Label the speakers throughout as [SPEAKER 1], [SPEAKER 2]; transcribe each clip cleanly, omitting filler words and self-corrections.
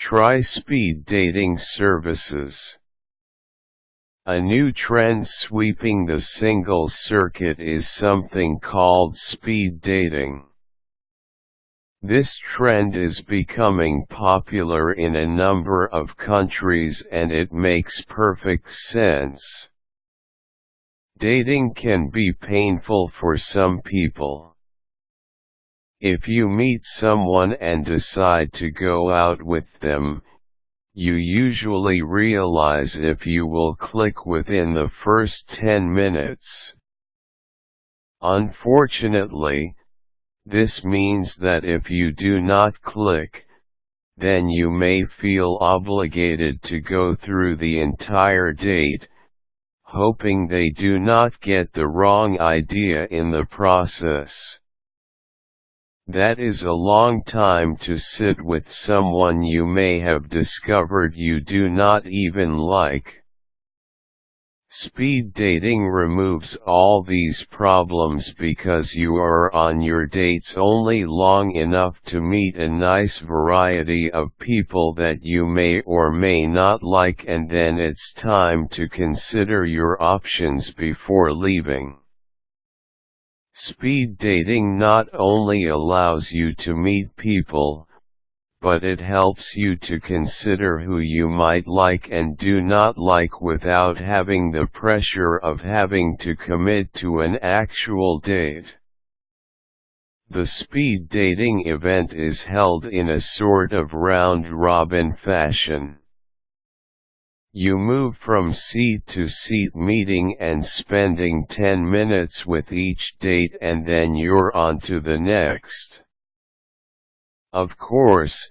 [SPEAKER 1] Try speed dating services. A new trend sweeping the singles circuit is something called speed dating. This trend is becoming popular in a number of countries and it makes perfect sense. Dating can be painful for some people. If you meet someone and decide to go out with them, you usually realize if you will click within the first 10 minutes. Unfortunately, this means that if you do not click, then you may feel obligated to go through the entire date, hoping they do not get the wrong idea in the process. That is a long time to sit with someone you may have discovered you do not even like. Speed dating removes all these problems because you are on your dates only long enough to meet a nice variety of people that you may or may not like, and then it's time to consider your options before leaving. Speed dating not only allows you to meet people, but it helps you to consider who you might like and do not like without having the pressure of having to commit to an actual date. The speed dating event is held in a sort of round-robin fashion. You move from seat to seat meeting and spending 10 minutes with each date, and then you're on to the next. Of course,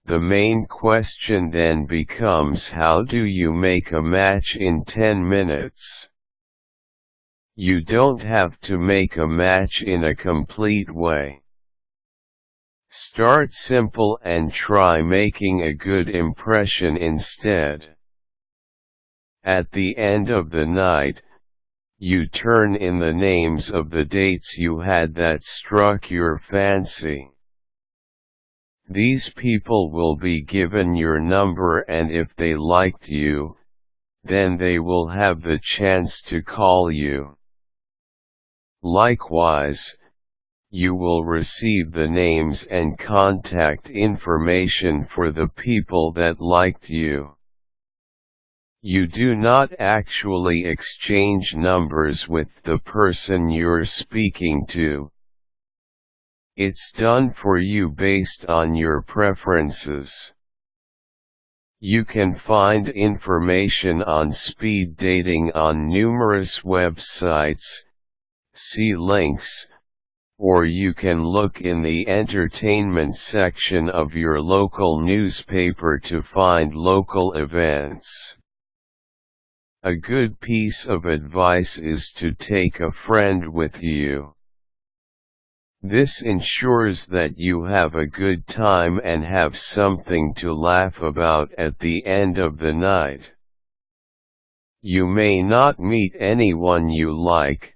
[SPEAKER 1] the main question then becomes, how do you make a match in 10 minutes? You don't have to make a match in a complete way. Start simple and try making a good impression instead. At the end of the night, you turn in the names of the dates you had that struck your fancy. These people will be given your number, and if they liked you, then they will have the chance to call you. Likewise, you will receive the names and contact information for the people that liked you. You do not actually exchange numbers with the person you're speaking to. It's done for you based on your preferences. You can find information on speed dating on numerous websites, see links, or you can look in the entertainment section of your local newspaper to find local events. A good piece of advice is to take a friend with you. This ensures that you have a good time and have something to laugh about at the end of the night. You may not meet anyone you like,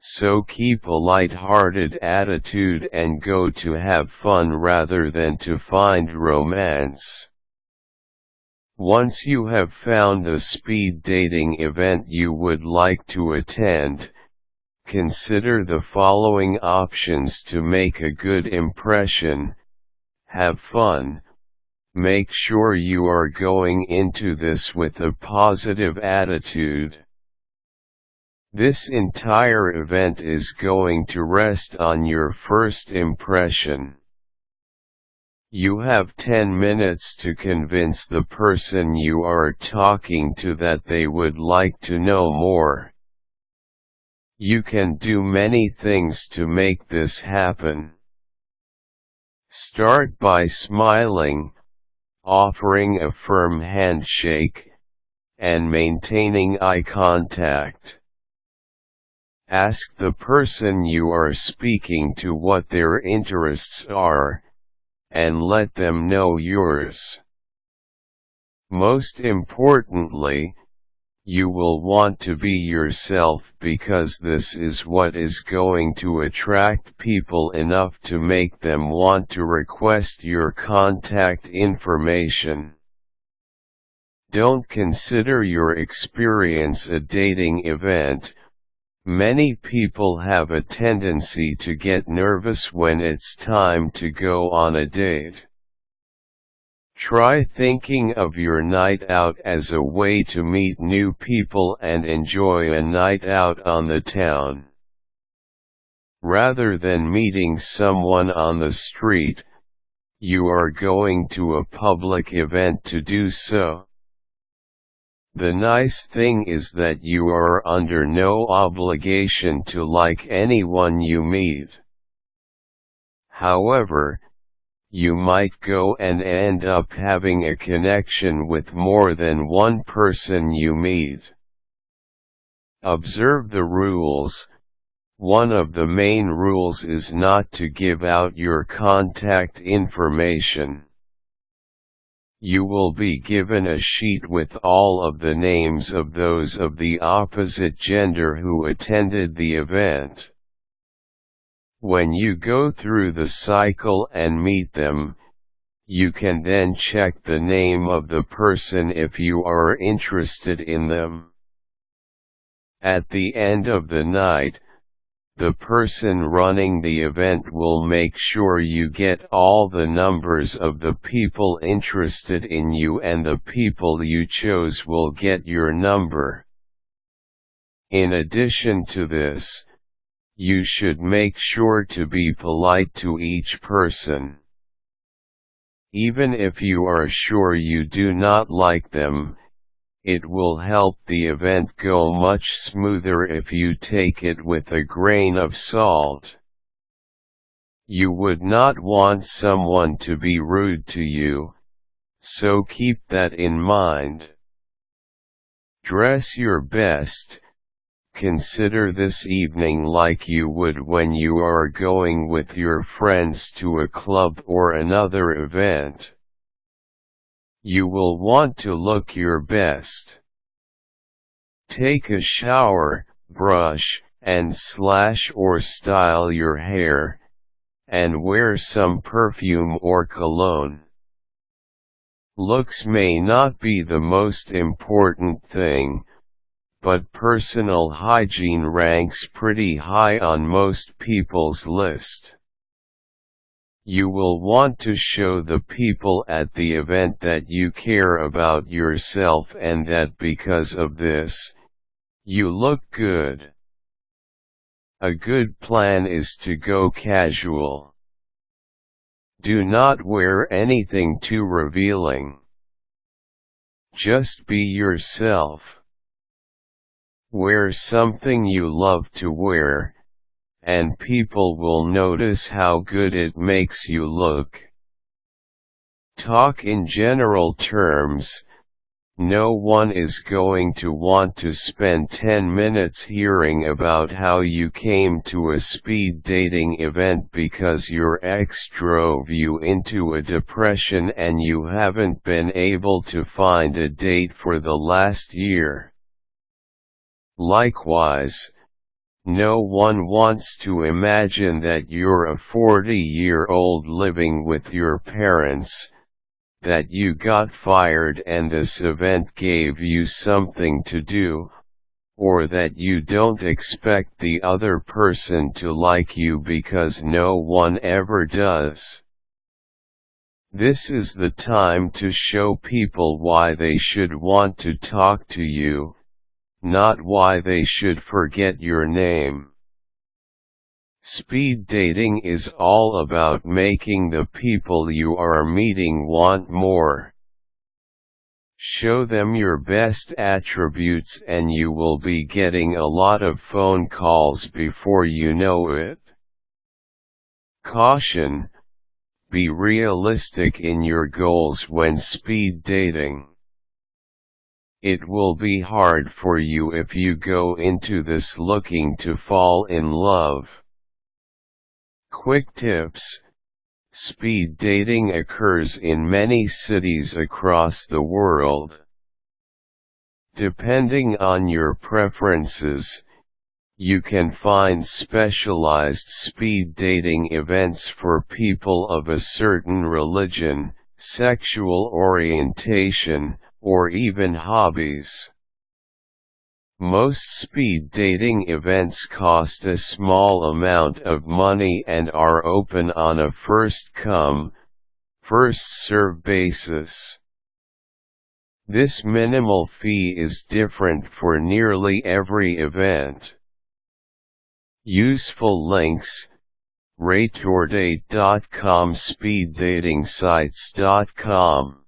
[SPEAKER 1] so keep a light-hearted attitude and go to have fun rather than to find romance. Once you have found a speed dating event you would like to attend, consider the following options to make a good impression. Have fun. Make sure you are going into this with a positive attitude. This entire event is going to rest on your first impression. You have 10 minutes to convince the person you are talking to that they would like to know more. You can do many things to make this happen. Start by smiling, offering a firm handshake, and maintaining eye contact. Ask the person you are speaking to what their interests are, and let them know yours. Most importantly, You will want to be yourself because this is what is going to attract people enough to make them want to request your contact information. Don't consider your experience a dating event. Many people have a tendency to get nervous when it's time to go on a date. Try thinking of your night out as a way to meet new people and enjoy a night out on the town. Rather than meeting someone on the street, you are going to a public event to do so. The nice thing is that you are under no obligation to like anyone you meet. However, you might go and end up having a connection with more than one person you meet. Observe the rules. One of the main rules is not to give out your contact information. You will be given a sheet with all of the names of those of the opposite gender who attended the event. When you go through the cycle and meet them, you can then check the name of the person if you are interested in them. At the end of the night, the person running the event will make sure you get all the numbers of the people interested in you, and the people you chose will get your number. In addition to this, you should make sure to be polite to each person. Even if you are sure you do not like them, it will help the event go much smoother if you take it with a grain of salt. You would not want someone to be rude to you, so keep that in mind. Dress your best. Consider this evening like you would when you are going with your friends to a club or another event. You will want to look your best. Take a shower, brush, and slash or style your hair, and wear some perfume or cologne. Looks may not be the most important thing, but personal hygiene ranks pretty high on most people's list. You will want to show the people at the event that you care about yourself and that because of this, you look good. A good plan is to go casual. Do not wear anything too revealing. Just be yourself. Wear something you love to wear, and people will notice how good it makes you look. Talk in general terms. No one is going to want to spend 10 minutes hearing about how you came to a speed dating event because your ex drove you into a depression and you haven't been able to find a date for the last year. Likewise, no one wants to imagine that you're a 40-year-old living with your parents, that you got fired and this event gave you something to do, or that you don't expect the other person to like you because no one ever does. This is the time to show people why they should want to talk to you, not why they should forget your name. Speed dating is all about making the people you are meeting want more. Show them your best attributes and you will be getting a lot of phone calls before you know it. Caution: be realistic in your goals when speed dating. It will be hard for you if you go into this looking to fall in love. Quick tips: speed dating occurs in many cities across the world. Depending on your preferences, you can find specialized speed dating events for people of a certain religion, sexual orientation, or even hobbies. Most speed dating events cost a small amount of money and are open on a first-come, first-served basis. This minimal fee is different for nearly every event. Useful links: RateOrDate.com, SpeedDatingSites.com.